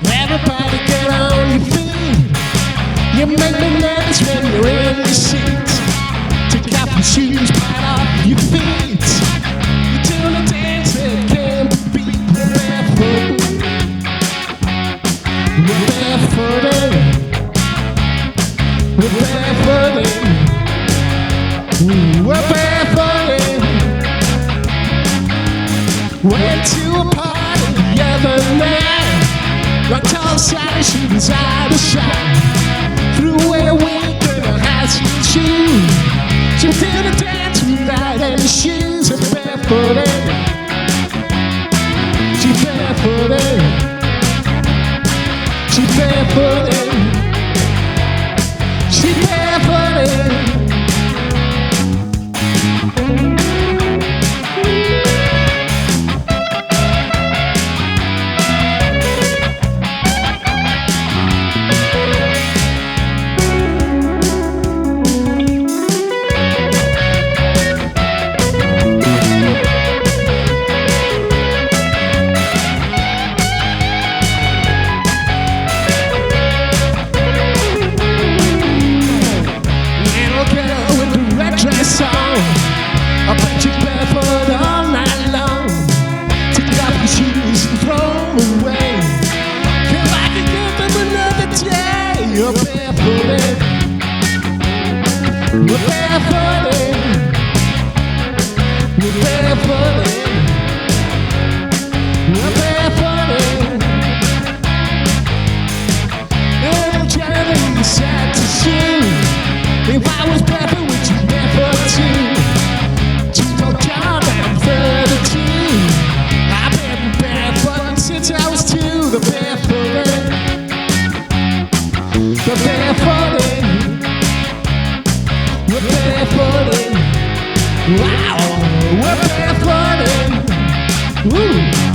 Everybody get on your feet. You make me nervous when you're in your seat. Take off your shoes, right off your feet. You're doing a dance that can't be beat. We're barefoot. We're barefootin'. We're barefootin'. We're barefootin'. Went to a party the other night. Rocked all side, she was out of sight. Threw away a wig and her high-heel shoes. She did a dance without any shoes. She's barefooted. She's barefooted. She's barefooted. She's barefooted. I bet you barefoot all night long. Take off your shoes and throw them away. Feel like you give them another day. You're barefooted. We're barefooted. We're barefooted. We're barefooted. And I'm driving you sad to see. If I was barefoot, would you barefoot too? Since I was two, the barefooted. The barefooted. We're barefooted. Wow, we're barefooted. Woo.